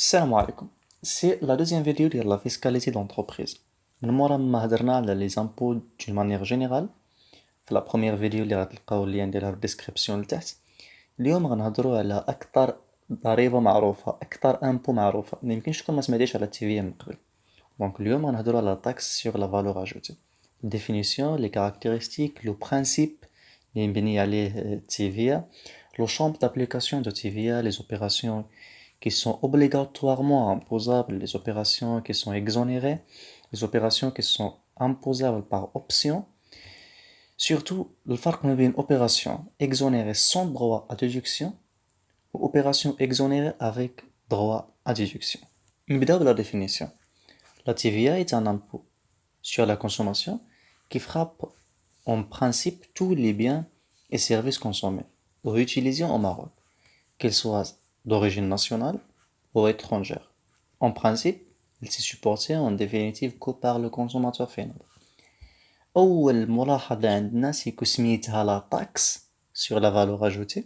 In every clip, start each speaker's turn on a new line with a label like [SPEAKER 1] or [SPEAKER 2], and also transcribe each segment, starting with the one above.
[SPEAKER 1] Salam alaikum. C'est la deuxième vidéo de la fiscalité d'entreprise. Nous avons les impôts d'une manière générale. La première vidéo اللي غتلقاو اللين ديالها في الديسكريبسيون لتحت. اليوم غنهضروا على أكثر ضريبة معروفة، أكثر امبو معروفة. ما يمكنش تكون ما سمعتيش على التيفيا من قبل. دونك اليوم غنهضروا على taxe sur la valeur ajoutée. Définition, les caractéristiques, le principe اللي مبني عليه التيفيا, le champ d'application de TVA, les opérations qui sont obligatoirement imposables, les opérations qui sont exonérées, les opérations qui sont imposables par option. Surtout, le farq entre une opération exonérée sans droit à déduction ou opération exonérée avec droit à déduction. نبداو la définition. La TVA est un impôt sur la consommation qui frappe en principe tous les biens et services consommés ou utilisés au Maroc, qu'ils soient d'origine nationale ou étrangère. En principe, il s'est supporté en définitive que par le consommateur final. أول ملاحظة عندنا سيكو سميتها لا taxe sur la valeur ajoutée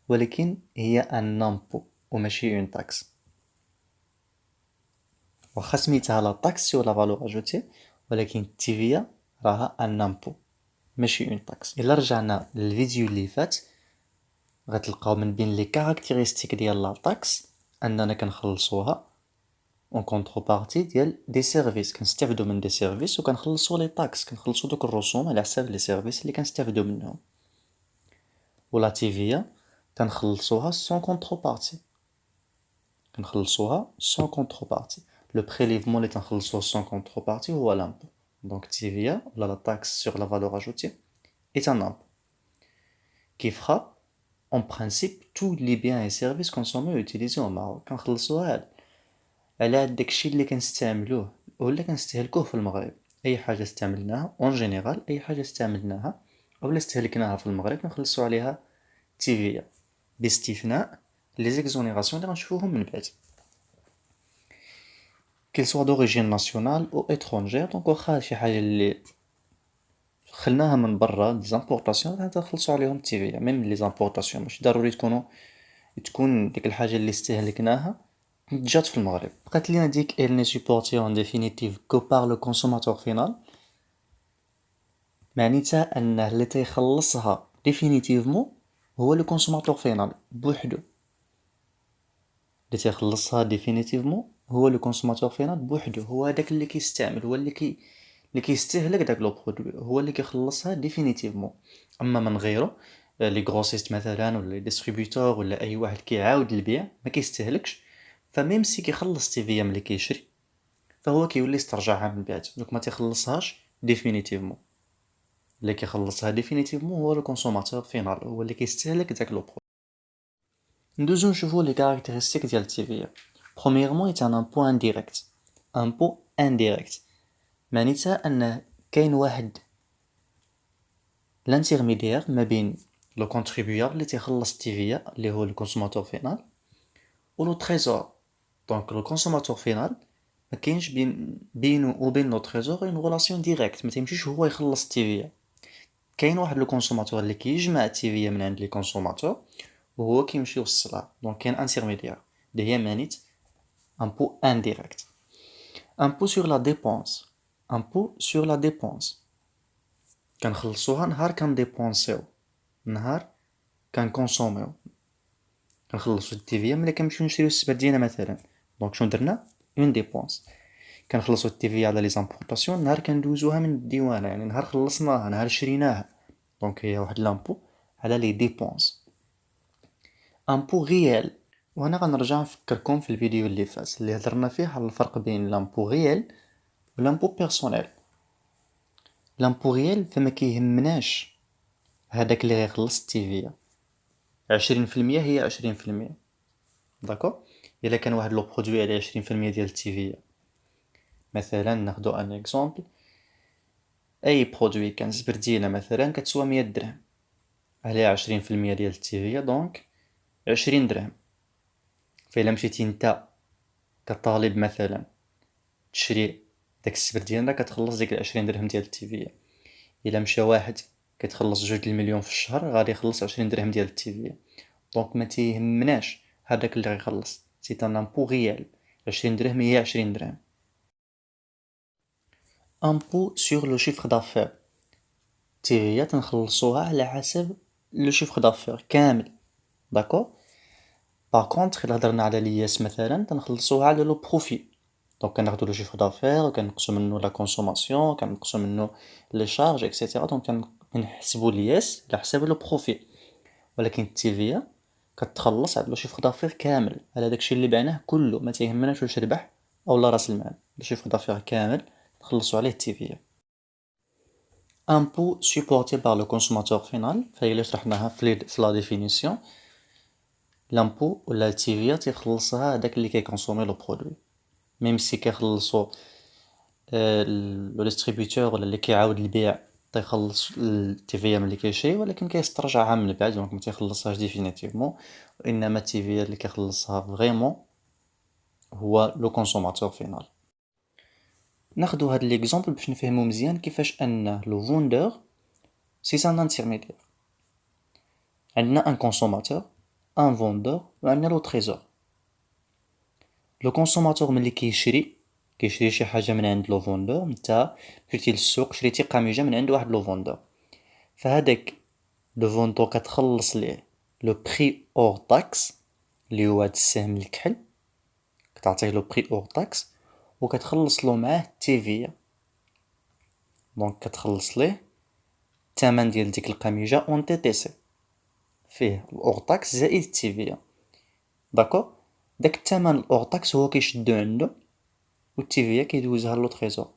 [SPEAKER 1] ولكن هي un impôt وماشي une taxe. واخا سميتها لا taxe sur la valeur ajoutée ولكن التيفيا راها un impôt ماشي une taxe. إلا رجعنا للفيديو اللي فات غتلقاو من بين لي كاركتيرستيك ديال لا taxe أننا كنخلصوها اون كونتربارتي ديال دي سيرفيس, كنستافدو من دي سيرفيس وكنخلصو لي طاكس, كنخلصو دوك الرسوم على حساب لي سيرفيس اللي كنستافدو منهم. ولا تيفيا كنخلصوها سون كونتربارتي, كنخلصوها سون كونتربارتي. لو بريليفمون اللي تنخلصوه سون كونتربارتي هو لامبو. دونك تيفيا ولا لا تاكس سور لا فالور اجوتي est un impôt qui frappe en principe tous les biens et services consommés et utilisés au Maroc. كنخلصوها على داكشي اللي كنستعملوه ولا كنستهلكوه في المغرب. اي حاجه استعملناها اون جينيرال, اي حاجه استعملناها ولا استهلكناها في المغرب كنخلصوا عليها تيفيا, باستثناء لي زيكزونيراسيون اللي غنشوفوهم من بعد, كيل سوا دوريجين ناسيونال او اترونجير. دونك واخا شي حاجه اللي خلناها من برا دي زامبورطاسيون غادي نخلصوا عليهم تيفيا. ميم لي زامبورطاسيون ماشي ضروري تكون ديك الحاجه اللي استهلكناها جات في المغرب. بقات لينا ديك elle n'est supportée en définitive que par le consommateur final, معنيتها انه اللي تيخلصها ديفينيتيفمون هو لو كونسوماتور فينال بوحدو. اللي تيخلصها ديفينيتيفمون هو لو كونسوماتور فينال بوحدو, هو هذاك اللي كيستعمل, هو اللي كيستهلك داك لو برودوي, هو اللي كيخلصها ديفينيتيفمون. اما من غيره لي غروسيست مثلا ولا لي ديستريبيوتور ولا اي واحد كيعاود البيع ما كيستهلكش, فميم سي كيخلص تيفيا ملي كيشري فهو كيولي يسترجعها من بعد, دونك ما تيخلصهاش ديفينيتيفمون. اللي كيخلصها ديفينيتيفمون هو لو كونسوماتور فينال, هو اللي كيستهلك داك لو برودوي. ندوزو نشوفو لي كاركتيرستيك ديال التيفيا. برومييرمون ايت ان امبو انديريكت. امبو انديريكت معنيتها انه كاين واحد لانتيرميديير ما بين لو كونتريبيابل اللي تيخلص التيفيا اللي هو لو كونسوماتور فينال و لو تريزور. دونك لو كونسوماتور فينال ما كاينش بينو وبين لو تريزور اون ريلاسيون ديريكت, ما تيمشيش هو يخلص التيفيا. كاين واحد لو كونسوماتور اللي كيجمع التيفيا من عند لي كونسوماتور وهو كيمشي يوصلها, دونك كاين انترميديير اللي هي مانيت امبو انديريكت. امبو سور لا ديبونس. امبو سور لا ديبونس كنخلصوها نهار كنديبونسيو, نهار كنكونسوميو. كنخلصو التيفيا ملي كنمشيو نشريو السبات ديالنا مثلا, دونك شنو درنا اون ديبونس. كنخلصو التيفيا على لي زامبورطاسيون نهار كندوزوها من الديوانه, يعني نهار خلصناها, نهار شريناها, دونك هي واحد لامبو على لي ديبونس. امبو غيال, وهنا غنرجع نفكركم في الفيديو اللي فات اللي هضرنا فيه على الفرق بين لامبو غيال و لامبو بيرسونيل. لامبو غيال فما كيهمناش هداك اللي غيخلص التيفيا, 20% هي 20%, داكو. الا كان واحد لو برودوي عليه 20% ديال التيفيا, مثلا ناخدو ان اكزومبل, اي برودوي كان زبرديله مثلا كتسوى 100 درهم, عليها 20% ديال التيفيا, دونك 20 درهم. فإلا مشيتي نتا كطالب مثلا تشري داك الزبرديله كتخلص ديك 20 درهم ديال التيفيا. الا مشى واحد كيتخلص 2 المليون في الشهر غادي يخلص 20 درهم ديال التيفيا. دونك ما تيهمناش هذاك اللي غيخلص, سي ان امبو ريال. 20 درهم هي 20 درهم. امبو سور لو شيفر دافير، تيفيا تنخلصوها على حسب لو شيفر دافير كامل، داكور. باغ كونطخ الا هضرنا على لياس مثلا تنخلصوها على لو بروفي، دونك كناخدو لو شيفر دافير وكنقصو منو لا كونسوماسيون، كنقصو منو لي شارج اكسيتيرا، دونك كنحسبو لياس على حساب لو بروفي. ولكن التيفيا كتخلص على لو شيفر دافير كامل، على داكشي اللي بعناه كله، ما تيهمناش واش ربح اولا راس المال، لو شيفر دافير كامل نخلصو عليه التيفيا. impôt supporté par le consommateur final فهي اللي شرحناها في لا ديفينيسيون. لامبو ولا التيفيا تيخلصها هداك اللي كيكونسومي لو برودوي، ميم سي كيخلصو لو ديستريبيوتور ولا اللي كيعاود البيع تيخلص التيفيا ملي كيشري، ولكن كيسترجعها من بعد، دونك ما تيخلصهاش ديفينيتيفمون. وانما التيفيا اللي كيخلصها فريمون هو لو كونسوماتور فينال. ناخدو هاد ليكزامبل باش نفهمو مزيان كيفاش ان لو فوندور سي ان انترميديير. عندنا ان كونسوماتور، ان فوندور، وعندنا لو تريزور. لو كونسوماتور ملي كيشري شي حاجه من عند لو فوندور، نتا مشيتي للسوق شريتي قميجه من عند واحد لو فوندور، فهداك لو فوندور كتخلص ليه لو بري اور تاكس اللي هو هاد السهم الكحل، كتعطيه لو بري اور تاكس وكتخلص له معاه التيفيا، دونك كتخلص ليه الثمن ديال ديك القميجه اون تي تي سي فيه الاور تاكس زائد التيفيا، داكور. داك الثمن الاور تاكس هو كيشدو عنده والتيفيا كيدوزها لو تريزور.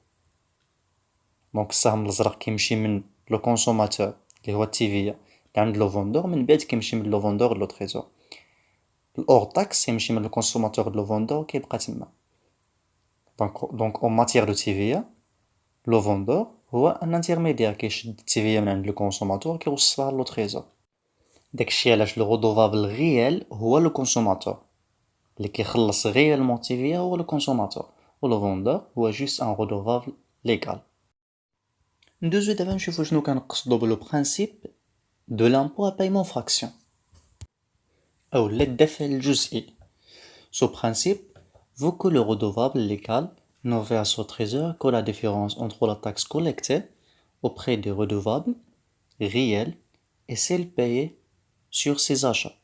[SPEAKER 1] دونك السهم الازرق كيمشي من لو كونسوماتور اللي هو التيفيا عند لو فوندور، من بعد كيمشي من لو فوندور لو تريزور. الاور تاكس يمشي من لو كونسوماتور لو فوندور كيبقى تما. دونك اون ماتيير دو تيفيا لو فوندور هو ان انترميديير كيشد التيفيا من عند لو كونسوماتور كيوصلها لو تريزور. داكشي علاش لو رودوفابل ريال هو لو كونسوماتور، اللي كيخلص غيالمون التيفيا هو لو كونسوماتور، و لو فوندور هو جوست ان رودوفابل ليغال. ندوزو دابا نشوفو شنو كنقصدو بلو برانسيپ دو لامبو ا بايمون فراكسيون اولا الدفع الجزئي. Ce principe veut que le redevable légal ne verse au trésor que la différence entre la taxe collectée auprès des redevables réels et celle payée sur ses achats.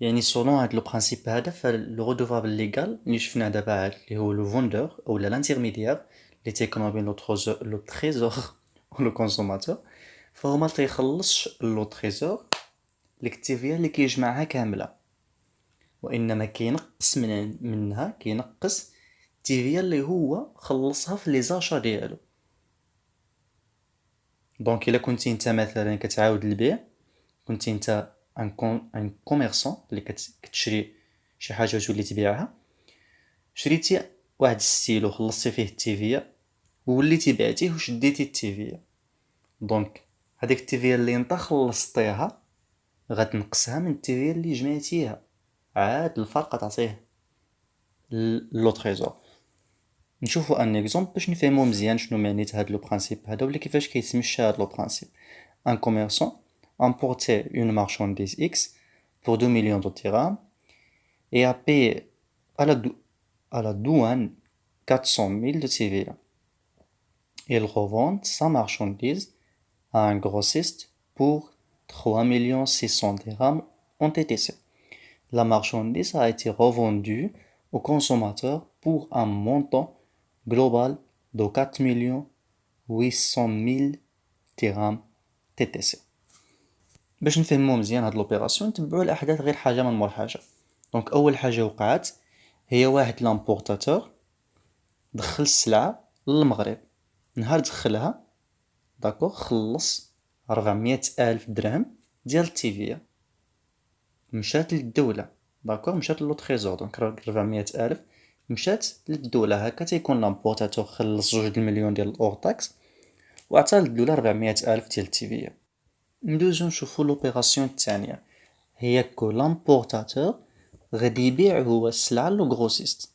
[SPEAKER 1] يعني selon هاد لو برانسيپ هذا فلو رودوفابل ليغال اللي شفناه دابا اللي هو لو فوندور اولا لانترميديير اللي تيكون ما بين لو تريزور و لو كونسوماتور، فهو ما تيخلصش لو تريزور ديك التيفيا اللي كيجمعها كامله، وانما كينقص منها كينقص التيفيا اللي هو خلصها في لي زاشا ديالو. دونك الا كنتي انت مثلا كتعاود البيع، كنتي انت ان كوميرسون اللي كتشري شي حاجه وتولي تبيعها، شريتي واحد الستيلو خلصتي فيه التيفيا ووليتي بعتيه وشديتي التيفيا، دونك هذيك التيفيا اللي انت خلصتيها غتنقصها من التيفيا اللي جمعتيها، عاد الفرق تعطيه لو تريزور. نشوفوا ان اكزومبل باش نفهموا مزيان شنو معنيت هاد لو برانسيپ هذا ولا كيفاش كيتمشى هاد لو برانسيپ. ان كوميرسون emporté une marchandise X pour 2 millions de dirhams et a payé à la douane 400 000 de TVA. Il revend sa marchandise à un grossiste pour 3 600 000 dirhams en TTC. La marchandise a été revendue au consommateur pour un montant global de 4 800 000 dirhams TTC. باش نفهمو مزيان هاد لوبيراسيون نتبعو الاحداث غير حاجه من مور حاجه. دونك اول حاجه وقعت هي واحد لامبورطاتور دخل السلعه للمغرب، نهار دخلها داكوغ خلص 400 الف درهم ديال التيفيا، مشات للدوله داكوغ، مشات لو تريزور، دونك 400 الف مشات للدوله. هكا تيكون لامبورطاتور خلص 2 مليون ديال الاور تاكس وعطى للدوله 400 الف ديال التيفيا. ندوزو نشوفو لوبيراسيون الثانيه، هي كو لامبورطاتور غادي يبيع هو السلعه لو غروسيست.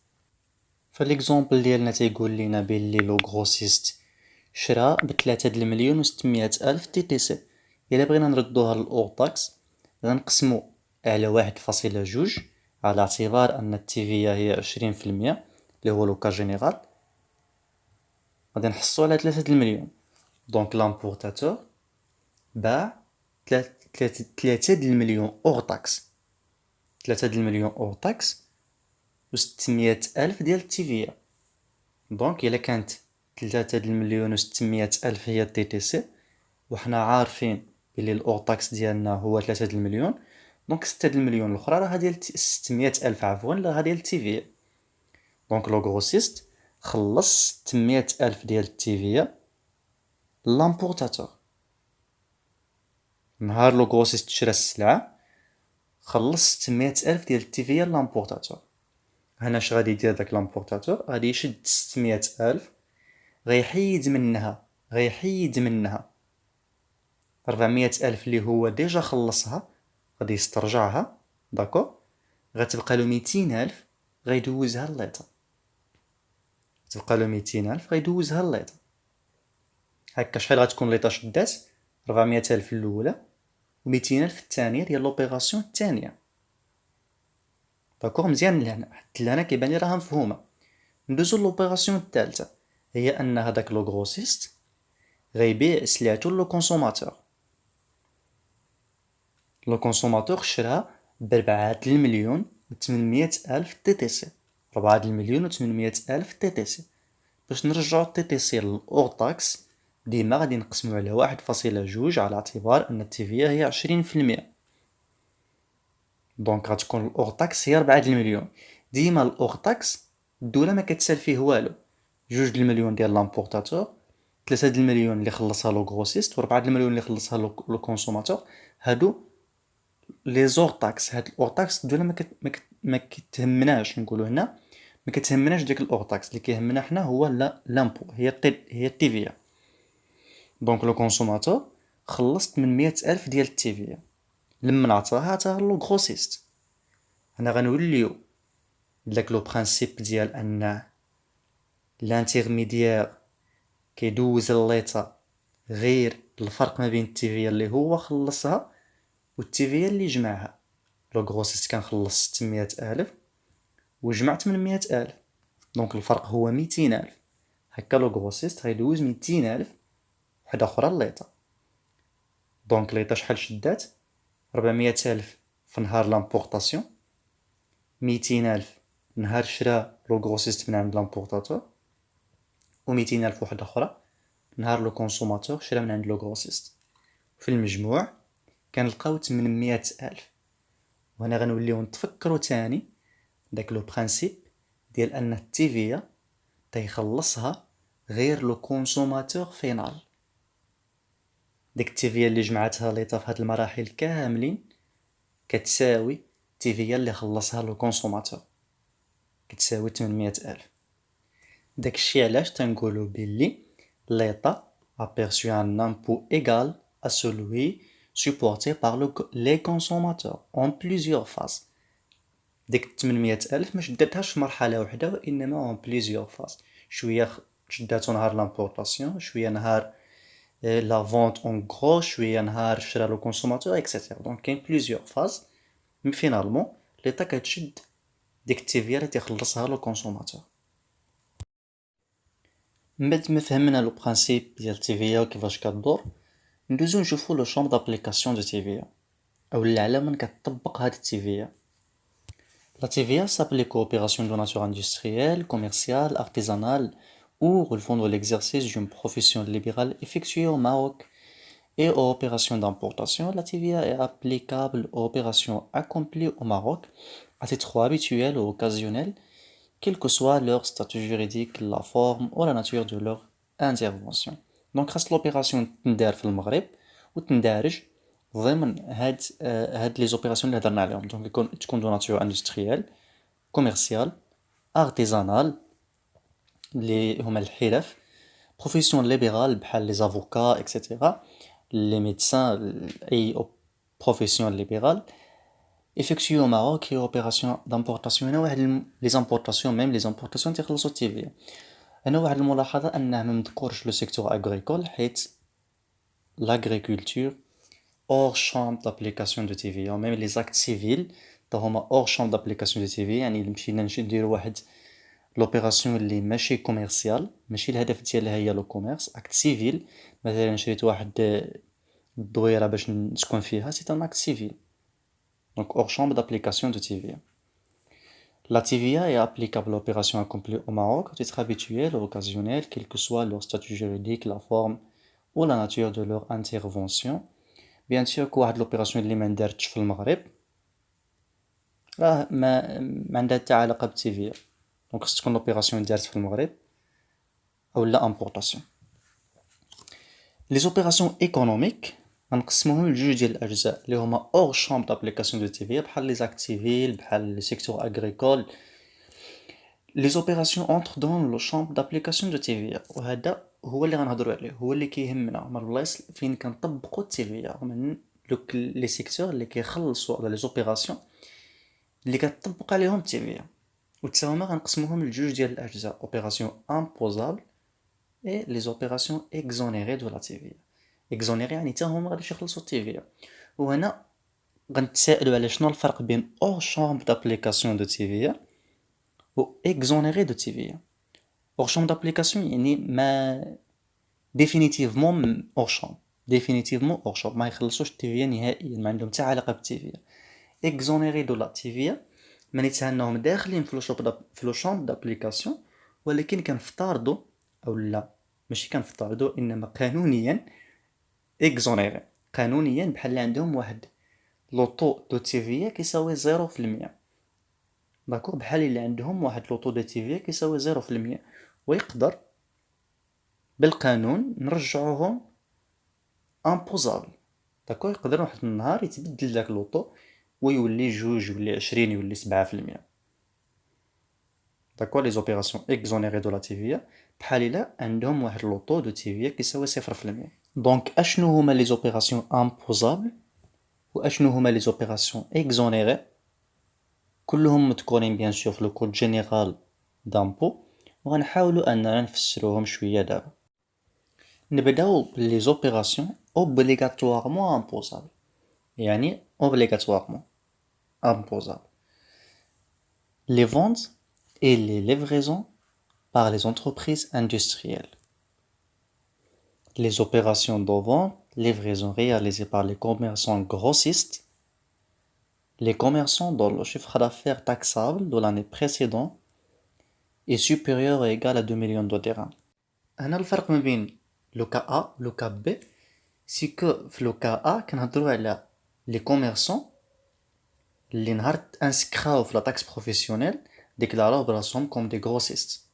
[SPEAKER 1] فاليكزومبل ديالنا تيقول لينا بلي لو غروسيست شرا ب3 المليون و600 الف تي تي سي. الا بغينا نردوها للاور تاكس غنقسمو على 1.2 على اعتبار أن التيفيا هي 20% اللي هو لو كا جينيرال، غادي نحصلو على 3 المليون. دونك لامبورتاتور باع 3 المليون أوغ تاكس، 3 المليون أوغ تاكس و 600 ألف ديال التيفيا. دونك إلا كانت 3 المليون و 600 ألف هي تي تي سي، وحنا عارفين بلي الأوغ تاكس ديالنا هو 3 المليون، دونك 6 المليون الأخرى راها ديال 600 ألف عفوا راها ديال التيفيا. دونك لو غروسيست خلص 600 ألف ديال التيفيا لامبورتاتور. نهار لو غروسيست شرا السلعة خلص 600 ألف ديال التيفيا لامبورتاتور. هنا اش غادي يدير داك لامبورتاتور؟ غادي يشد 600 ألف، غيحيد منها 400 ألف اللي هو ديجا خلصها، غادي يسترجعها، داكو، غتبقى له 200 ألف غيدوزها لليطا، تبقى له 200 ألف غيدوزها لليطا. هكا شحال غتكون ليطا شدات؟ 400 ألف الأولى و 200 ألف الثانية ديال لوبيراسيون الثانية. داكوغ مزيان لهنا، حتى لهنا كيبان لي راها مفهومة. ندوزو لوبيراسيون الثالثة، هي أن هداك لو غروسيست غيبيع سلعتو لو كونسوماتور. لو كونسوماتور شراها ب4 المليون و 800 ألف تي تي سي، 4 المليون و 800 ألف تي تي سي. باش نرجعو تي تي سي للأوغ تاكس ديما غادي نقسمو على 1.2 على اعتبار أن التيفيا هي 20%. دونك غتكون الأوغ تاكس هي 4 المليون. ديما الأوغ تاكس الدولة ما كتسال فيه والو، 2 المليون ديال لامبورتاتور، 3 المليون اللي خلصها لو غروسيست و 4 المليون اللي خلصها لو كونسوماتور. هادو لي زور تاكس. هاد الاوغ تاكس الدولة ما كتهمناش، نقولو هنا ما كتهمناش ديك الاوغ تاكس، اللي كيهمنا حنا هو لامبو، هي التيفيا. دونك لو كونسوماتور خلص 800 ألف ديال التيفيا، لما عطاها لو غروسيست. هنا غنوليو داك لو برانسيپ ديال ان لانتيغميديير كيدوز لليطا غير الفرق ما بين التيفيا اللي هو خلصها و التيفيا اللي جمعها. لو غروسيست كان خلص 600 ألف و جمع 800 ألف، دونك الفرق هو 200 ألف. هكا لو غروسيست غيدوز 200 ألف وحدة أخرى لليطا. دونك ليطا شحال شدات؟ 400 ألف في نهار لامبورطاسيون، 200 ألف نهار شرا لو غروسيست من عند لامبورطاتور، و 200 ألف وحدة أخرى نهار لو كونسوماتور شرا من عند لو غروسيست. في المجموع كنلقاو 800 ألف. وهنا غنوليو نتفكرو تاني داك لو برانسيپ ديال ان التيفيا تيخلصها غير لو كونسوماتور فينال. ديك التيفيا اللي جمعتها ليطا في هاد المراحل كاملين كتساوي التيفيا اللي خلصها لو كونسوماتور، كتساوي 800 ألف. داك الشي علاش تنقولو بلي ليطا a perçu un impôt égal à celui supporté par les consommateurs en plusieurs phases. ديك 800 ألف ما شداتهاش في مرحلة وحدة، وإنما en plusieurs phases. شوية شداتو نهار لامبورطاسيون، شوية نهار لا فونت اون غرو، شوية نهار شرا لو كونسوماتور اكسيتيرا. دونك كاين بليزيور فاز، مي فينالمون ليطا كتشد ديك التيفيا اللي تيخلصها لو كونسوماتور. من بعد ما فهمنا لو برانسيپ ديال التيفيا وكيفاش كدور، ندوزو نشوفو لو شامب دابليكاسيون دو تيفيا، اولا على من كتطبق هاد التيفيا. La TVA s'applique aux opérations de nature industrielle, commerciale, artisanale ou relevant de l'exercice d'une profession libérale effectuée au Maroc. Et aux opérations d'importation, la TVA est applicable aux opérations accomplies au Maroc à titre habituel ou occasionnel, quel que soit leur statut juridique, la forme ou la nature de leur intervention. Donc, reste l'opération تندار في المغرب وتندارج ضمن هاد لي زوبيراسيون اللي هضرنا عليهم. دونك تكون دو ناتور اندستريال، كوميرسيال، ارتيزانال اللي هما الحرف، بروفيسيون ليبرال بحال لي زافوكا اكسيتيرا، لي ميدسان، اي بروفيسيون ليبرال effectué au Maroc et opération d'importation. هنا واحد لي زامبورطاسيون، ميم لي زامبورطاسيون تيخلصوا التيفيا. هنا واحد الملاحظه انه ما مذكورش لو سيكتور اغريكول، حيت لاغريكولتور اور champ d'application de TVA. Même les actes civils هما اور شامب دابليكاسيون دو تيفيا. يعني إلا مشينا نديرو واحد لوبيراسيون اللي ماشي كوميرسيال، ماشي الهدف ديالها هي لو كوميرس، اكت سيفيل. مثلا شريت واحد الدويره باش نسكن فيها، سي ان اكت سيفيل. دونك اور شامب دابليكاسيون دو تيفيا. La TVA est applicable aux opérations accomplies au Maroc à titre habituel ou occasionnel, quel que soit leur statut juridique, la forme ou la nature de leur intervention. Bien sûr, كواحد l'opération اللي ما ندارتش في المغرب راه ما عندها حتى علاقة بالتيفيا. دونك خص تكون l'opération دارت في المغرب أو لا importation. Les opérations économiques غنقسموهم لجوج ديال الأجزاء اللي هما hors champ d'application de TVA، بحال les actes civils، بحال le secteur agricole. Les opérations entrent dans le champ d'application de TVA، وهذا هو اللي غنهضروا عليه، هو اللي كيهمنا من البلايص فين كنطبقوا التيفيا، من لي سيكتور اللي كيخلصوا على لي زوبيراسيون اللي كتطبق عليهم التيفيا. وتساوما غنقسموهم لجوج ديال الاجزاء، اوبيراسيون امبوزابل اي لي زوبيراسيون اكزونيري دو لا تيفيا. اكزونيري يعني حتى هما غادي يخلصوا التيفيا. وهنا غنتسائلوا على شنو الفرق بين اور شامب دابليكاسيون دو تيفيا و اكزونيري دو تيفيا. اور شامب دابليكاسيون يعني ما ديفينيتيفمون اور شامب، ديفينيتيفمون اور شامب، ما يخلصوش التيفيا نهائيا، ما عندهم حتى علاقه بالتيفيا. اكزونيري دو لا تيفيا مانيتها انهم داخلين في لو شامب دابليكاسيون، ولكن كنفترضوا او لا ماشي كنفترضوا، انما قانونيا اكزونيري، قانونيا بحال عندهم واحد لو طو دو تيفيا كيساوي 0%. داكور، بحال اللي عندهم واحد لو طو دو تيفيا كيساوي 0%، ويقدر بالقانون نرجعوهم امبوزابل. داكور، يقدر واحد النهار يتبدل داك لو طو ويولي 2 يولي 20 يولي 7%. داكور، لي زوبيراسيون اكزونيري دو لا تيفيا بحال الا عندهم واحد لو طو دو تيفيا كيساوي 0%. دونك اشنو هما لي زوبيراسيون امبوزابل و اشنو هما لي زوبيراسيون اكزونيري؟ كلهم مذكورين بيان سور في لو كود جينيرال دامبو، وغنحاولوا اننا نفسروهم شويه دابا. نبداو بلي زوبيراسيون اوبليغاتوارمون امبوزابل، يعني obligatoirement imposable. Les ventes et les livraisons par les entreprises industrielles. Les opérations de vente, livraison réalisées par les commerçants grossistes. Les commerçants dont le chiffre d'affaires taxable de l'année précédente est supérieur ou égal à 2 millions de dirhams. هنا الفرق ما بين لو كا A لو كا B سي كو في لو كا A كنهضروا على لي كوميرسون اللي نهار انسكراو في لا تاكس بروفيسيونيل ديكلاراو براسهم كوم دي غروسيست.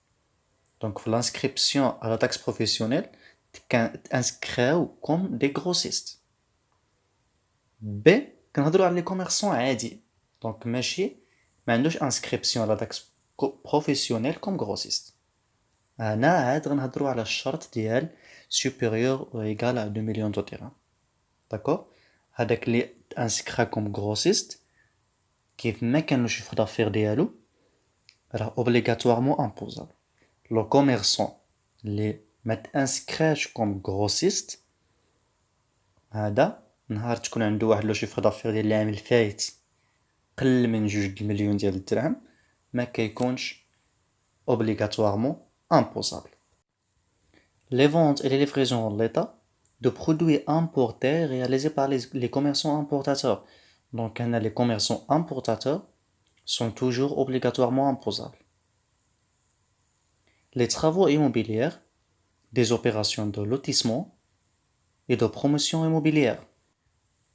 [SPEAKER 1] دونك في لانسكريبسيون على لا تاكس بروفيسيونيل كان انسكراو كوم دي غروسيست. بي كنهضروا على لي كوميرسون عادي، دونك ماشي ما عندوش انسكريبسيون على تاكس بروفيسيونيل كوم غروسيست. هنا عاد غنهضروا على الشرط ديال supérieur ou égal à 2 millions de dirhams. داكور، هذاك اللي انسكرا كوم غروسيست كيف ما كان لو شيفر دافير ديالو راه اوبليغاتوارمون امبوزابل. لو كوميرسون اللي ما تانسكراش كوم غروسيست هذا نهار تكون عنده واحد لو شيفر دافير ديال العام الفايت قل من 2 مليون ديال الدرهم ما كيكونش obligatoirement imposable. Les ventes et les livraisons en l'état de produits importés réalisés par les commerçants importateurs. Donc, les commerçants importateurs sont toujours obligatoirement imposables. Les travaux immobiliers, des opérations de lotissement et de promotion immobilière.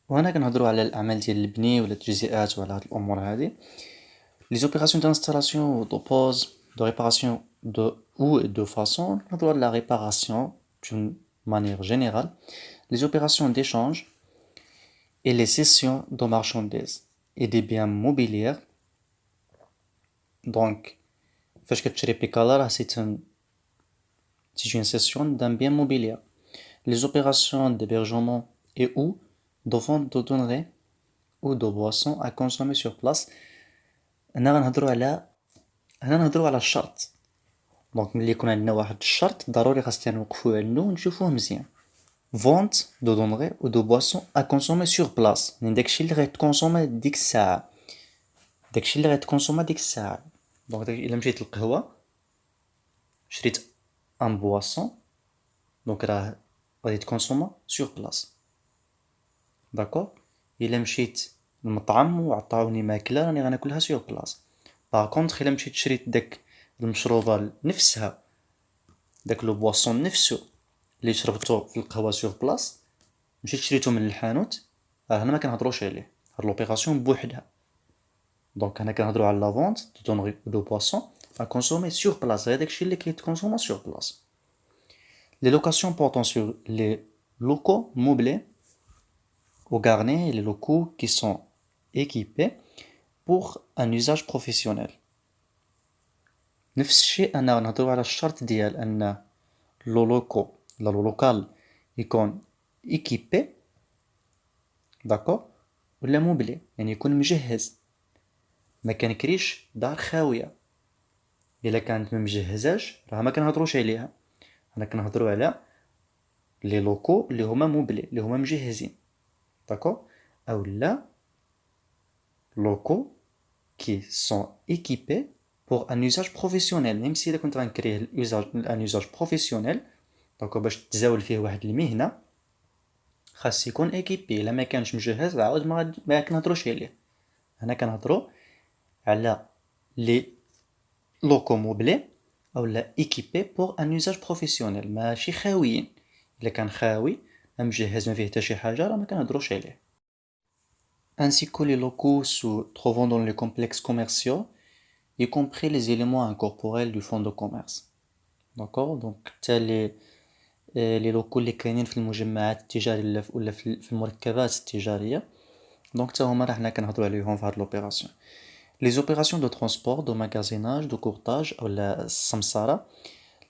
[SPEAKER 1] وهنا كنهضروا على الأعمال ديال البني ولا التجزئات وعلى هاد الأمور هادي. Les opérations d'installation, de pose, de réparation ou de façon, de la réparation d'une manière générale, les opérations d'échange et les cessions de marchandises et des biens mobiliers. Donc, فاش كتشري بيكالا راه c'est une cession d'un bien mobilier. Les opérations d'hébergement et ou de vente de denrées ou de boissons à consommer sur place. هنا غنهضروا على الشرط. دونك ملي يكون عندنا واحد الشرط ضروري خاصنا نوقفوا عنده ونشوفوه مزيان. فونت دو دونغري و دو بواسون ا كونسومي سور بلاص، يعني داكشي اللي غيتكونسومي ديك الساعه. داكشي اللي غتكونسوما ديك الساعة. دونك الا مشيت للقهوة شريت ان بواسون، دونك راه غادي تكونسوما سور بلاص. داكوغ. الا مشيت للمطعم وعطاوني ماكلة راني غناكلها سور بلاص. باغ كونطخ الا مشيت شريت داك المشروبة نفسها، داك لو بواسون نفسو اللي شربتو في القهوة سور بلاص، مشيت شريتو من الحانوت، راه هنا ما كنهضروش عليه، هاد لوبيراسيون بوحدها. دونك هنا كنهضرو على لا فونت دو دو بواسون à consommer sur place. هذاك الشيء اللي كيتكونسوما sur place. Les locations portant sur les locaux meublés ou garnis, les locaux qui sont équipés pour un usage professionnel. نفس الشيء أنا نهضرو على الشرط ديال أن لو لوكو ولا لو لوكال يكون équipé، داكوغ، ولا موبلي يعني يكون مجهز. ما كنكريش دار خاوية، الا كانت ما مجهزاش راه ما كنهضروش عليها. انا كنهضرو على لي لوكو اللي هما موبلي، اللي هما مجهزين، داكوغ، او لا لوكو كي سون équipés pour un usage professionnel. ميم سي الا كنت غنكريه ان usage professionnel، داكوغ، باش تزاول فيه واحد المهنة، خاص يكون équipé. الا ما كانش مجهز عاود ما كنهضروش عليه. هنا كنهضرو على لي لوكو موبلي او لا équipé pour un usage professionnel، ماشي خاويين. الا كان خاوي ما مجهز ما فيه حتى شي حاجه راه ما كنهضروش عليه. ainsi que les locaux se trouvant dans les complexes commerciaux, y compris les éléments incorporels du fonds de commerce. d'accord. donc حتى لي لوكو اللي كاينين في المجمعات التجاريه ولا في المركبات التجاريه، دونك حتى هما راه حنا كنهضروا عليهم في هاد لوبيراسيون. Les opérations de transport, de magasinage, de courtage ou la samsara,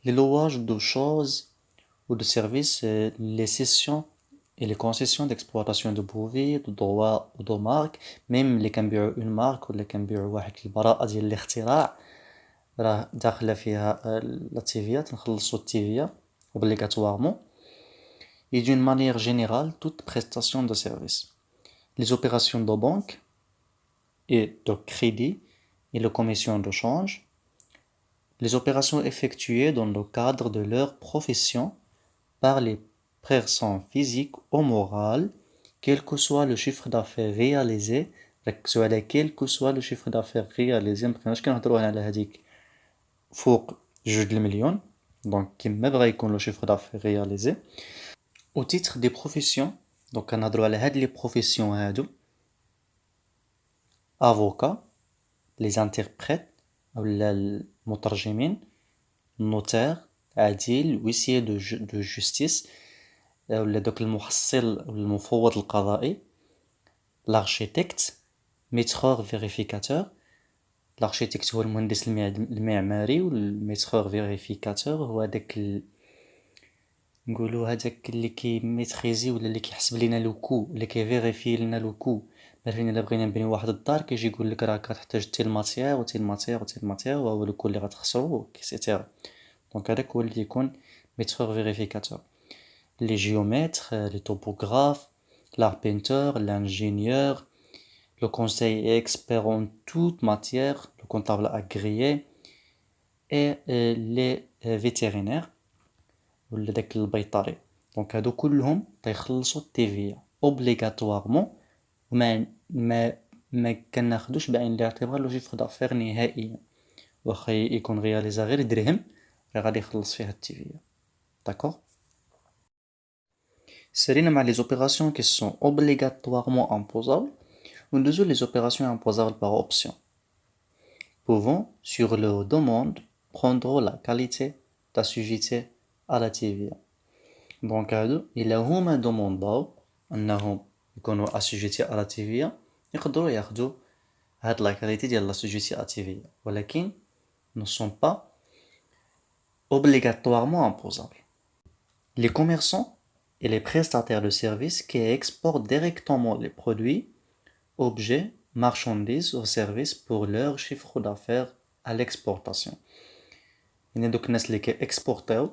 [SPEAKER 1] les louages de choses ou de services, les cessions et les concessions d'exploitation de brevets, de droits ou de marques, même les كنبيعوا une marque ولا كنبيعوا واحد البراءة ديال الاختراع، راه داخلة فيها لا تيفيا، تنخلصوا التيفيا obligatoirement. Et d'une manière générale, toute prestation de service. Les opérations de banque et de crédit et les commissions de change, les opérations effectuées dans le cadre de leur profession par les personnes physiques ou morales, quel que soit le chiffre d'affaires réalisé. ركزوا على quel que soit le chiffre d'affaires réalisé، مبقيناش كنهضروا على هذيك فوق 2 المليون، دونك كيما بغا يكون لو chiffre d'affaires réalisé. au titre des professions، دونك كنهضروا على هاد لي بروفيسيون هادو: avocat، les interprètes ou المترجمين، notaire، عديل، huissier de justice ولا دوك المحصل والمفوض القضائي، l'architecte، maîtreur vérificateur. l'architecte هو المهندس المعماري، والميترور فيريفيكاتور هو داك نقولوا هذاك اللي كيميتريزي ولا اللي كيحسب لينا لو كو، اللي كيفيريفي لنا لو كو. مثلا الا بغينا نبنيو واحد الدار كيجي يقول لك راه كتحتاج تيل ماتيير وتيل ماتيير وتيل ماتيير، وهو لو كو اللي غتخسرو اكسيتيرا. دونك هذاك هو اللي يكون ميترور فيريفيكاتور. لي جيومتر، لي توبوغراف، l'arpenteur, l'ingénieur, le conseiller expert en toute matière, le comptable agréé, et les vétérinaires ولا داك البيطري. دونك هادو كلهم تيخلصوا التيفيا اوبليغاتوارمون، ما كناخدوش بعين الاعتبار لو شيفر دافير نهائيا، واخا يكون رياليزا غير درهم راه غادي يخلص فيها التيفيا. داكوغ. سالينا مع les opérations qui sont obligatoirement imposables. وندوزو les opérations imposables par option pouvant sur leur demande prendre la qualité d'assujetti à la TVA. دونك هادو الا هما دومونداو انهم يكونوا اسوجيتي على TVA يقدروا ياخدوا هاد لا كاليتي ديال لاسوجيتي على TVA، ولكن ne sont pas obligatoirement imposables. Les commerçants et les prestataires de services qui exportent directement les produits, objets, marchandises ou services pour leur chiffre d'affaires à l'exportation. يعني دوك الناس اللي كيكسبورتيو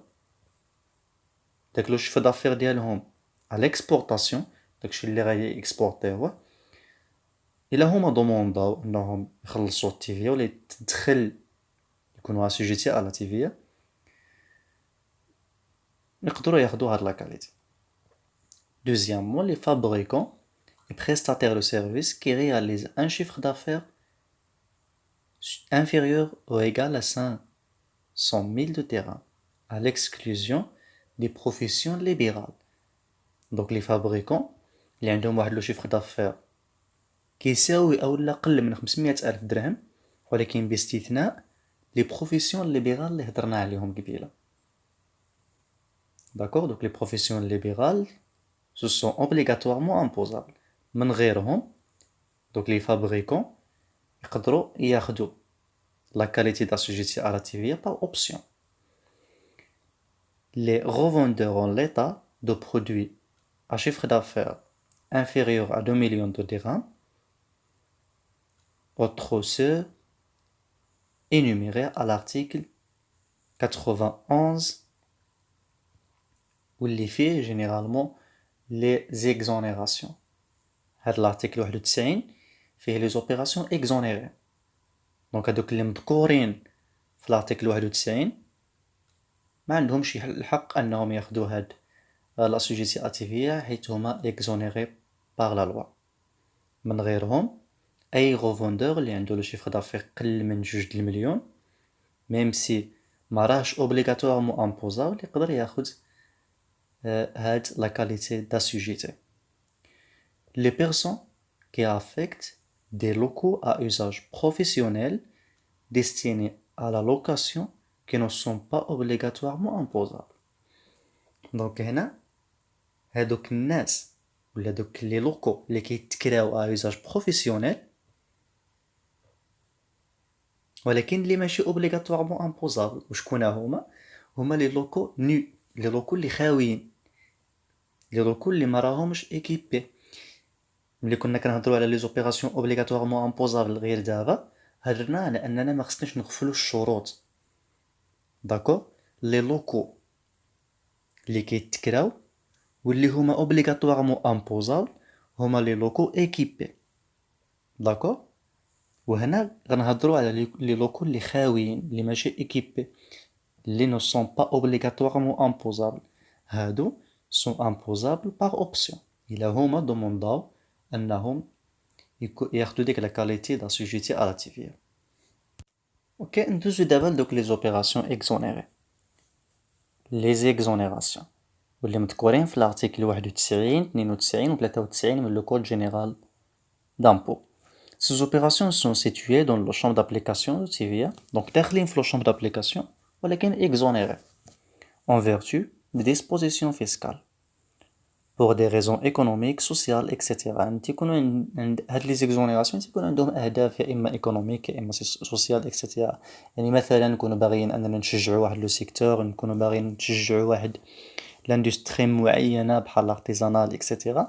[SPEAKER 1] داك لو شيفر دافير ديالهم على ليكسبورطاسيون، داكشي اللي غادي اكسبورتيوه، إلا هما دومونداو أنهم يخلصوا التيفيا ولا تدخل يكونوا assujettis à la TVA يقدروا ياخدوا هاد لا كاليتي. Deuxièmement, les fabricants et prestataires de services qui réalisent un chiffre d'affaires inférieur ou égal à 500 000 de terrain, à l'exclusion des professions libérales. Donc les fabricants اللي عندهم واحد لو chiffre d'affaires كيساوي أو أقل من 500 ألف درهم ولكن باستثناء les professions libérales اللي هضرنا عليهم قبيلة. D'accord, donc les professions libérales ce sont obligatoirement imposables. من غيرهم donc les fabricants يقدروا ياخدوا la qualité d'assujetti à la TVA par option. Les revendeurs en l'état de produits à chiffre d'affaires inférieur à 2 millions de dirhams, autres ceux énumérés à l'article 91 où il fait généralement les exonérations. L'article 91 fait les opérations exonérées. Donc هادوك اللي مذكورين في l'article 91 ما عندهمش الحق انهم ياخذوا هاد l'assujetti à TVA حيت هما exonérés par la loi. من غيرهم اي revendeur اللي عنده لو chiffre d'affaires قل من 2 المليون même si ما راهش obligatoirement imposable يقدر ياخذ هاد la qualité d'assujetti. Les personnes qui affectent des locaux à usage professionnel destinés à la location qui ne sont pas obligatoirement imposables. Donc هنا هادوك الناس ولا دوك لي لوكو اللي كيتكراو à usage professionnel ولكن اللي ماشي obligatoirement imposable. وشكون هما لي لوكو نو لي لوكو اللي خاويين لي لوكو اللي ما راهمش ايكيبي. ملي كنا كنهضروا على لي زوبيراسيون اوبليغاتوارمون امبوزابل غير دابا هضرنا على اننا ما خصناش نغفلوا الشروط. داكور لي لوكو اللي كيتكراو واللي هما اوبليغاتوارمون امبوزابل هما لي لوكو ايكيبي. داكور وهنا غنهضروا على لي لوكو اللي خاويين اللي ماشي ايكيبي اللي نو سون با اوبليغاتوارمون امبوزابل. هادو سون امبوزابل باغ اوبسيون الا هما دومونداو انهم ياخدوا ديك لا كاليتي d'assujetti à la TVA. اوكي ندوزو دابا لدوك لي زوبيراسيون اكزونيري. لي زيكزونيراسيون واللي مذكورين في الارتيكل 91 92 و 93 من لو كود جينيرال d'impôt. Ces opérations sont situées dans le champ d'application de TVA, donc داخلين في le champ d'application ولكن exonérés en vertu des dispositions fiscales pour des raisons économiques, sociales, etc. تيكونوا هاد لي زيكزونيراسيون تيكون عندهم اهداف يا اما ايكونوميك يا اما سوسيال etc. يعني مثلا نكونوا باغيين اننا نشجعوا واحد لو سيكتور، نكونوا باغيين نشجعوا واحد لاندستري معينه بحال الارتيزانال etc.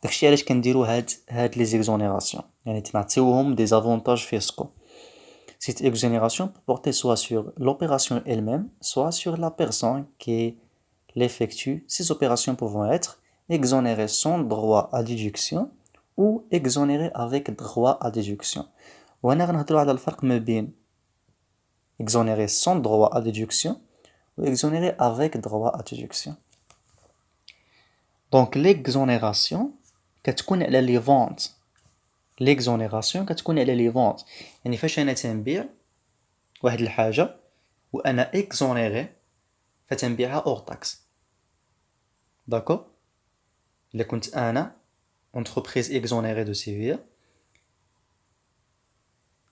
[SPEAKER 1] داكشي علاش كنديروا هاد لي زيكزونيراسيون يعني تنعطيوهم دي زافونتاج فيسكو. Cette exonération peut porter soit sur l'opération elle-même, soit sur la personne qui l'effectue. Ces opérations pouvant être exonérées sans droit à déduction ou exonérées avec droit à déduction. وهنا غنهضروا على الفرق ما بين exonérées sans droit à déduction ou exonérées avec droit à déduction. Donc l'exonération كتكون على لي فونت. l'exonération كتكون على لي فونت يعني فاش انا تنبيع واحد الحاجه وانا exonéré فتنبيعها اور طاكس. داكور الا كنت انا entreprise exonérée de TVA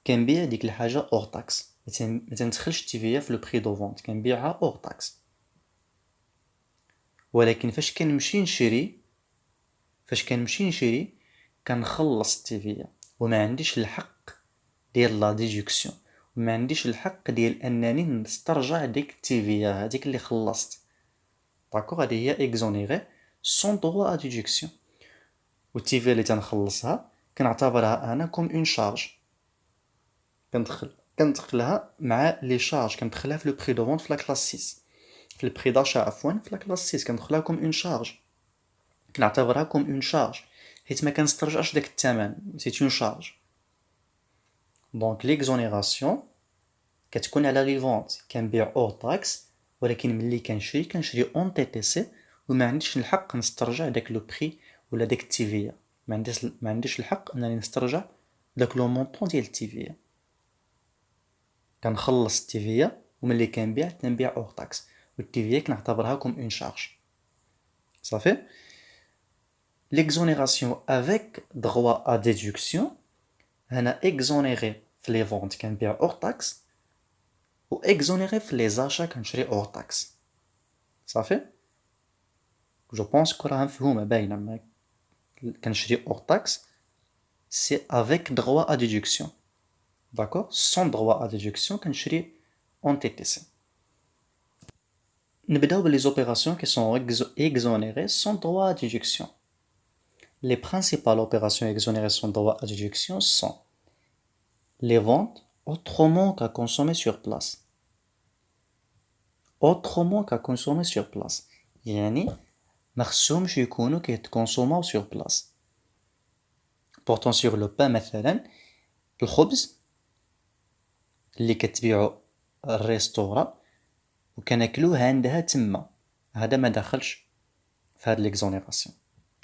[SPEAKER 1] كنبيع ديك الحاجه اور طاكس ما تندخلش TVA في لو بري دو فونت كنبيعها اور طاكس. ولكن فاش كنمشي نشري كنخلص التيفيا وما عنديش الحق ديال لا ديدكسيون وما عنديش الحق ديال انني نسترجع ديك التيفيا هذيك اللي خلصت. داكوغ هذه هي اكزونيري سون دروا ا ديدكسيون. والتيفيا اللي تنخلصها كنعتبرها انا كوم اون شارج كندخلها مع لي شارج كندخلها في لو بري دو فونت في لا كلاس 6 في البري داشا عفوا في لا كلاس 6 كندخلها كوم اون شارج كنعتبرها كوم اون شارج حيت ما كنسترجعش داك الثمن، سي اون شارج. دونك ليكزونيراسيون كتكون على لي فونت كنبيع اور تاكس، ولكن ملي كنشري اون تي تي سي وما عنديش الحق نسترجع داك لو بري ولا داك التيفيا، ما عنديش الحق انني نسترجع داك لو مونطون ديال التيفيا. كنخلص التيفيا وملي كنبيع اور تاكس، والتيفيا كنعتبرها كوم اون شارج. صافي. l'exonération avec droit à déduction هنا exonéré في les ventes كنبيع hors taxe و exonéré في les achats كنشري hors taxe. صافي. je pense que راها مفهومة باينة. ما كنشري hors taxe c'est avec droit à déduction, d'accord. sans droit à déduction كنشري en TTC. نبداو بلي opérations qui sont exonérées sans droit à déduction. Les principales opérations exonérées sans droit à déduction sont les ventes autrement qu'à consommer sur place. Autrement qu'à consommer sur place. يعني مخصومش يكونوا كيتكونسوماو sur place. Portant sur le pain مثلا، الخبز اللي كتبيعو الريستورا وكناكلوه عندها تما، هذا ما دخلش في هاد ليكزونيراسيون،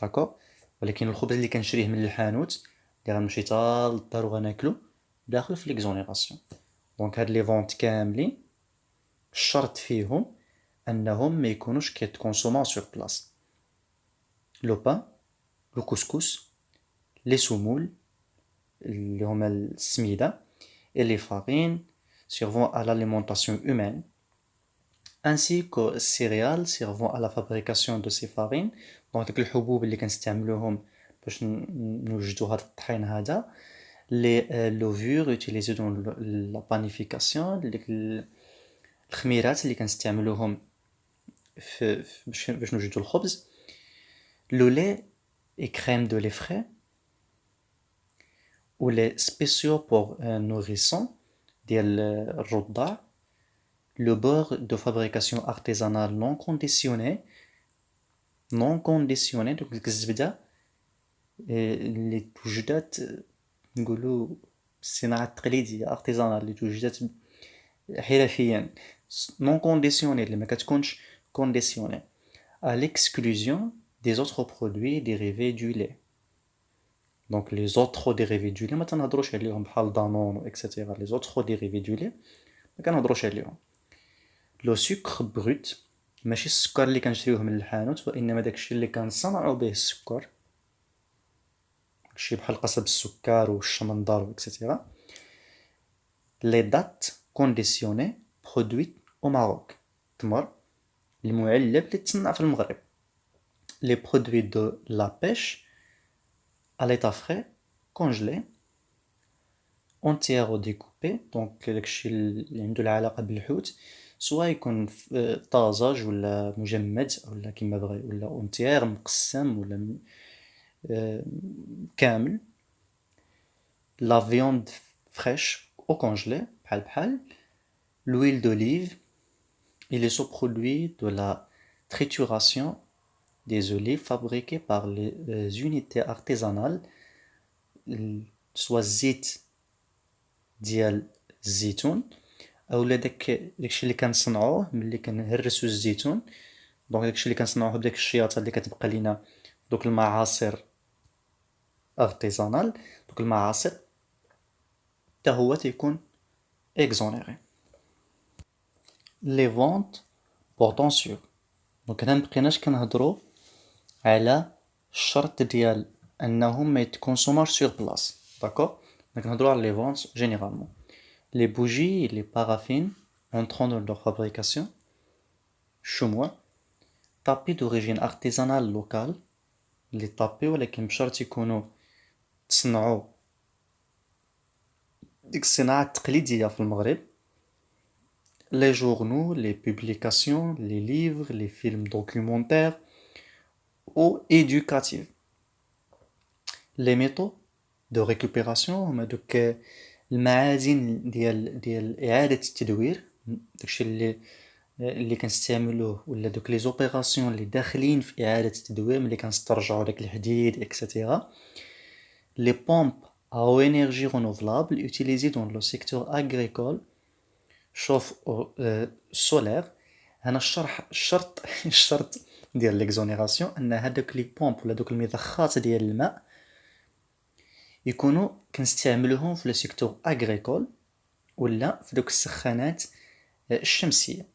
[SPEAKER 1] داكور. ولكن الخبز اللي كنشريه من الحانوت اللي غنمشي حتى للدار وغناكلو داخل في ليكزونيراسيون. دونك هاد لي فونت كاملين الشرط فيهم انهم ما يكونوش كيتكونسوماو سور بلاص. لو بان، لو كسكس، لي سمول اللي هما السميده، et les farines servant à l'alimentation humaine, ainsi que céréales servant à la fabrication de ces farines. donc ديك الحبوب اللي كنستعملوهم باش نوجدوا هذا الطحين هذا، les levures utilisées dans la panification، ديك الخميرات اللي كنستعملوهم باش نوجدوا الخبز، le lait et crème de lait frais ou les spéciaux pour nourrissons ديال الرضع، le beurre de fabrication artisanale non conditionné donc ديك الزبدة اللي توجدات نقولوا الصناعة التقليدية artisanale اللي توجدات حرفيا، non conditionné اللي ما كتكونش conditionné، à l'exclusion des autres produits dérivés du lait. donc les autres dérivés du lait ما تنهضروش عليهم بحال دانون etc. les autres dérivés du lait ما كنهضروش عليهم. لو سكر بروت ماشي السكر اللي كنشريوه من الحانوت، وانما داكشي اللي كنصنعوا به السكر، داكشي بحال قصب السكر والشمندر etc. لي دات كونديسيوني برودويت او ماروك، تمر المعلب اللي تصنع في المغرب. لي برودوي دو لا بيش à l'état frais congelé entière ou découpé، donc داكشي اللي عنده العلاقه بالحوت سواء يكون طازج ولا مجمد ولا كما بغى، ولا اونتيير مقسم ولا كامل. لا فيوند فريش او كونجلي بحال l'huile d'olive et les sous-produits de la trituration des olives fabriquées par les unités artisanales، soit زيت ديال الزيتون اولا داكشي اللي كنصنعوه ملي كنهرسو الزيتون. دونك داكشي اللي كنصنعوه بداك الشياطه اللي كتبقى لينا دوك المعاصر ارتيزانال، دوك المعاصر حتى هو تيكون اكزونيري. لي فونت بورطون سور، دونك هنا مبقيناش كنهضرو على الشرط ديال انهم ما يتكونسوماش سور بلاص، داكور. كنهضرو على لي فونت جينيرالمون. Les bougies et les paraffines entrant dans leur fabrication, chamois, tapis d'origine artisanale locale، les tapis ولكن بشرط يكونوا تصنعوا ديك الصناعة التقليدية في المغرب. les journaux, les publications, les livres, les films documentaires ou éducatifs. les métaux de récupération هما دوك المعادن ديال إعادة التدوير، داكشي اللي اللي كنستعملوه ولا دوك لي زوبيراسيون اللي داخلين في إعادة التدوير ملي كنسترجعو داك الحديد etc. Les pompes à eau énergie renouvelable utilisées dans le secteur agricole chauffe solaire. هنا الشرط ديال ليكزونيراسيون ان هادوك لي بومب ولا دوك المضخات ديال الماء يكونوا كنستعملوهم في لو سيكتور اغريكول ولا في دوك السخانات الشمسيه.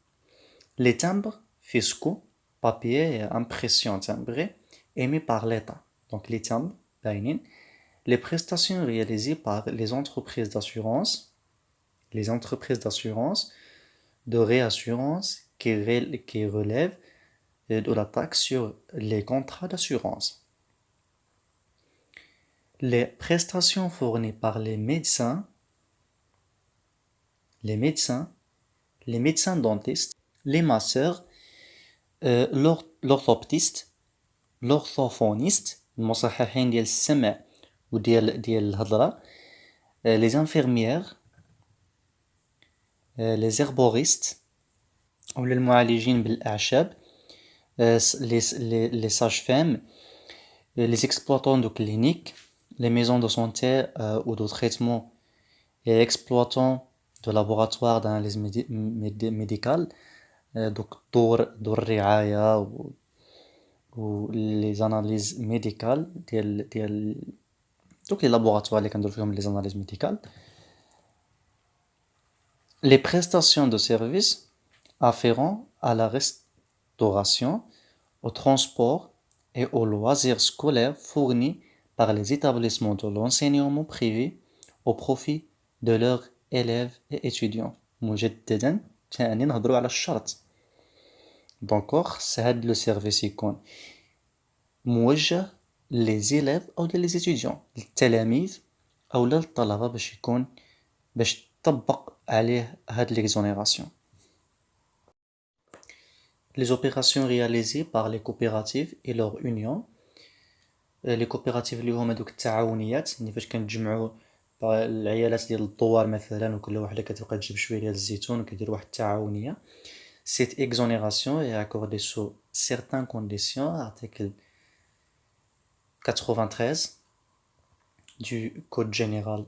[SPEAKER 1] لي تامبر فيسكو بابيي امبريسيون timbré émis par l'État. Donc les timbres باينين. Les prestations réalisées par les entreprises d'assurance, de réassurance qui relèvent de la taxe sur les contrats d'assurance. Les prestations fournies par les médecins dentistes, les masseurs, l'orthoptiste, l'orthophonistes, المصححين ديال السمع وديال الهضرة, les infirmières, les herboristes ولا المعالجين بالأعشاب, les sages-femmes, les exploitants de cliniques, les maisons de santé ou de traitement et exploitants de laboratoires d'analyse médicale, دكتور الرعاية و les analyses médicales ديال دوك les laboratoires اللي كنديرو فيهم les analyses médicales. Les prestations de services afférents à la restauration, au transport et aux loisirs scolaires fournis par les établissements de l'enseignement privé au profit de leurs élèves et étudiants. مجددا ثاني نهضروا على الشرط. دونك خص هاد لو سيرفيس يكون موجه لي زيليف او لي زيتيديون, للتلاميذ او للطلبه باش تطبق عليه هاد ليكزونيراسيون. Les opérations réalisées par les coopératives et leurs unions. Les coopératives اللي هما دوك التعاونيات اللي فاش كنتجمعوا العيالات ديال الدوار مثلا وكل وحده كتبقى تجيب شويه ديال الزيتون وكيدير واحد التعاونيه. Cette exonération est accordée sous certaines conditions, article 93 du Code général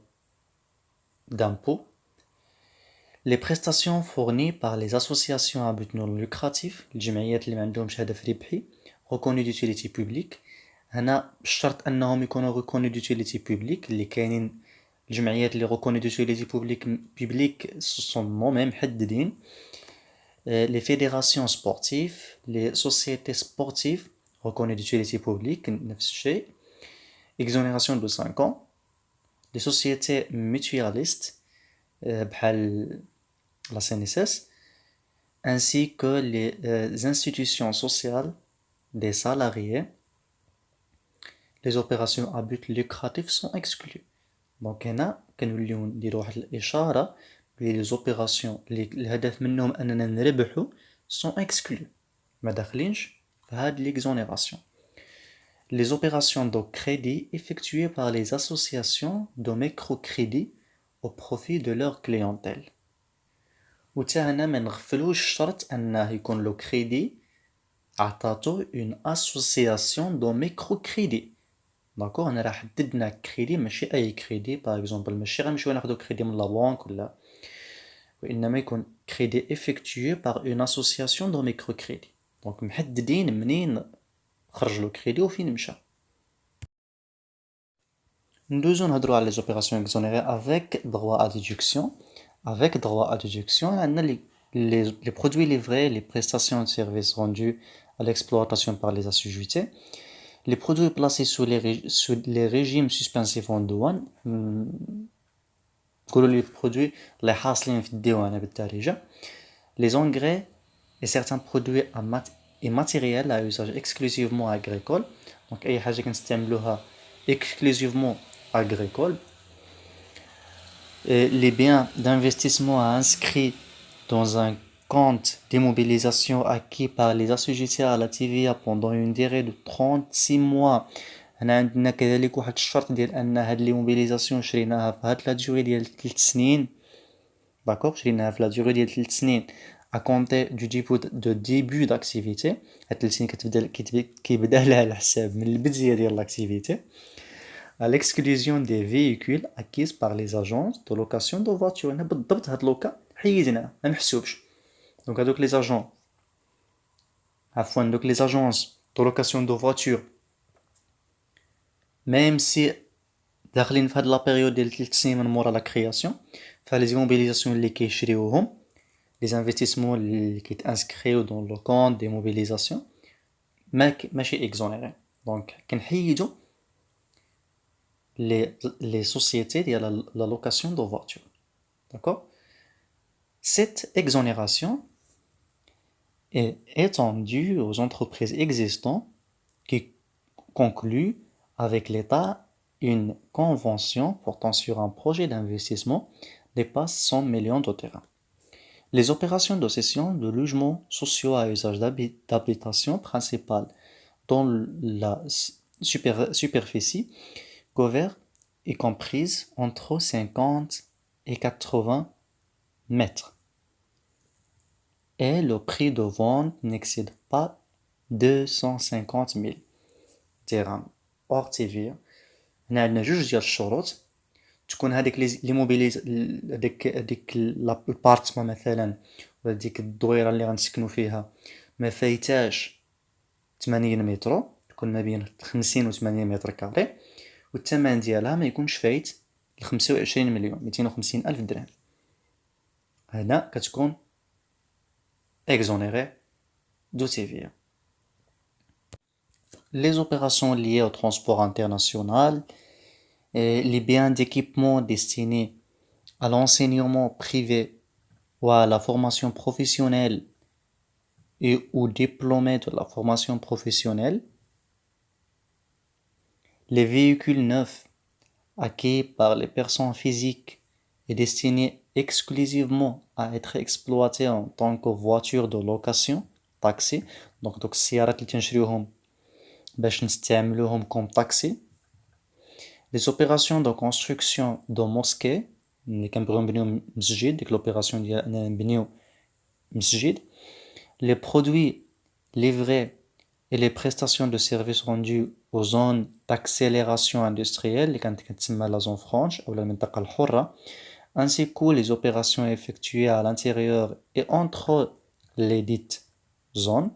[SPEAKER 1] d'impôt. Les prestations fournies par les associations à but non lucratif, الجمعيات اللي ما عندهمش هدف ربحي, reconnues d'utilité publique. هنا بشرط انهم يكونوا reconnues d'utilité publique. اللي كاينين الجمعيات اللي reconnues d'utilité publique sont même محددين. Les fédérations sportives, les sociétés sportives reconnues d'utilité publique, نفس الشيء. Exonération de 5 ans. Les sociétés mutualistes, بحال la CNSS, ainsi que les institutions sociales des salariés. Les opérations à but lucratif sont exclues. Donc هنا كنوليو نديرو واحد الإشارة بلي les opérations اللي الهدف منهم أننا نربحو sont exclues, ما داخلينش في هاد l'exonération. Les opérations de crédit effectuées par les associations de microcrédit au profit de leur clientèle. وتا هنا ما نغفلوش الشرط أنه يكون لو كريدي عطاتو une association de microcrédit. داكوغ, هنا راه حددنا كريدي ماشي أي كريدي. باغ اكزومبل ماشي غنمشيو ناخدو كريدي من لا بانك ولا, وإنما يكون كريدي effectué par une association de microcrédit. دونك محددين منين خرج لو كريدي وفين مشى. ندوزو نهضرو على les opérations exonérées avec droit à déduction. Avec droit à déduction, عندنا les produits livrés, les prestations de services rendus à l'exploitation par les assujettés, les produits placés sous les régimes suspensifs en douane, نقولوا les produits اللي حاصلين في الديوانة بالدارجة, les engrais et certains produits et matériels à usage exclusivement agricole. Donc أي حاجة كنستعملوها exclusivement agricole. Les biens d'investissement inscrits dans un compte d'immobilisation acquis par les assujettis à la TVA pendant une durée de 36 mois. هنا عندنا كذلك واحد الشرط ديال ان هاد ليموبيليزاسيون شريناها في هاد لا ديوري ديال 3 سنين. داكوغ, شريناها في لا ديوري ديال 3 سنين à compter du début d'activité. هاد 3 سنين كيبدا لها الحساب من البداية ديال l'activité, à l'exclusion des véhicules acquis par les agences de location de voitures. هنا بالضبط هاد لوكا حيدناه ما محسوبش. دونك هادوك les agents عفوا دوك les agences de location de voitures, même si داخلين في هاد لا بيريود ديال 3 سنين من مورا لا كرياسيون, فلي زيموبيليزاسيون اللي كيشريوهم, les investissements اللي كيتانسكريو دون لو كونت دي موبيليزاسيون ماشي اكزونيري. دونك كنحيدو les sociétés ديال la location de voiture. D'accord? Cette exonération est étendue aux entreprises existantes qui concluent avec l'État une convention portant sur un projet d'investissement dépasse 100 millions de terrains. Les opérations de cession de logements sociaux à usage d'habitation principale dans la superficie couverte est comprise entre 50 et 80 mètres. Et le prix de vente n'excède pas 250 000 dirhams hors TVA. هنا عندنا جوج ديال الشروط. تكون هذيك لي موبيليز هذيك البارتما مثلا ولا ديك الدويره اللي غنسكنوا فيها ما فايتاش 80 متر, تكون ما بين 50 و 80 متر كاري, والثمن ديالها ما يكونش فايت 25 مليون 250 الف درهم. هنا كتكون exonéré de TVA. Les opérations liées au transport international, les biens d'équipement destinés à l'enseignement privé ou à la formation professionnelle et aux diplômés de la formation professionnelle, les véhicules neufs acquis par les personnes physiques et destinés exclusivement à être exploités en tant que voitures de location, taxi, donc السيارات اللي تنشريوهم باش نستعملوهم comme taxi. Les opérations de construction de mosquées, اللي كنبغيو نبنيو مسجد, ديك l'opération ديال نبنيو مسجد. Les produits livrés et les prestations de services rendus aux zones d'accélération industrielle اللي كانت كتسمى la zone franche أو المنطقة الحرة, ainsi que les opérations effectuées à l'intérieur et entre les dites zones.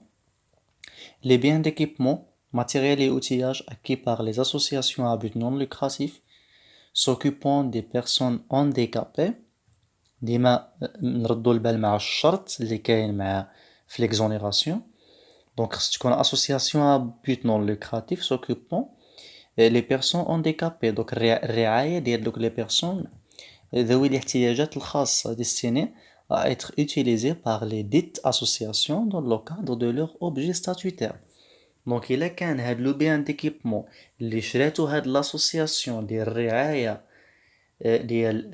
[SPEAKER 1] Les biens d'équipement, matériel et outillage acquis par les associations à but non lucratif s'occupant des personnes handicapées. ديما نردو البال مع الشرط اللي كاين مع في l'exonération. Donc خص تكون association à but non lucratif s'occupant les personnes handicapées. Donc الرعاية ديال دوك les personnes ذوي الاحتياجات الخاصة destinés à être utilisés par les dites associations dans le cadre de leur objet statutaire. Donc إلا كان هاد لو بيان ديكيبمون اللي شراتو هاد l'association ديال الرعاية ديال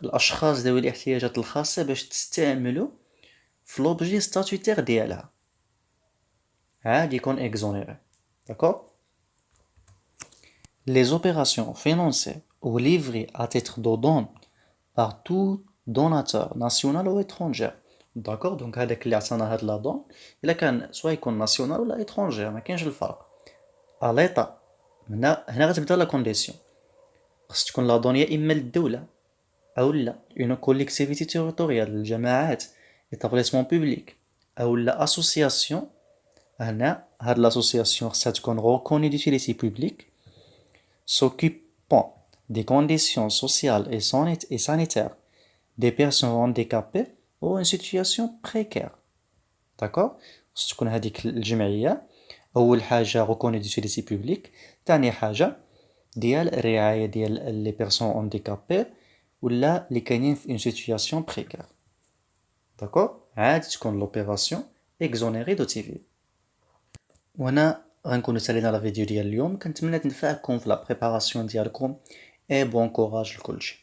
[SPEAKER 1] الأشخاص ذوي الاحتياجات الخاصة باش تستعملو في l'objet statutaire ديالها, عاد يكون exonéré. D'accord? Les opérations financées ou livrées à titre de don par tout donateur national ou étranger. D'accord? Donc هذاك اللي عطانا هاد لا دون إلا كان سوا يكون ناسيونال ولا إترونجير, ما كاينش الفرق. à l'état. هنا غتبدا لا كونديسيون, خص تكون لا دون يا إما للدولة أو لا une collectivité territoriale, الجماعات, établissement public أو لا association. هنا هاد l'association خصها تكون reconnue d'utilité publique s'occupant des conditions sociales et sanitaires des personnes handicapées ou en situation précaire. D'accord? خص تكون هذيك الجمعية أول حاجة reconnue d'utilité publique, ثاني حاجة ديال الرعاية ديال les personnes handicapées ولا اللي كاينين في une situation précaire. D'accord? عاد تكون l'opération exonérée de TVA. وهنا غنكونو سالينا لا فيديو ديال اليوم. كنتمنى تنفعكم في لا بريباراسيون ديالكم, اي بون كوراج لكلشي.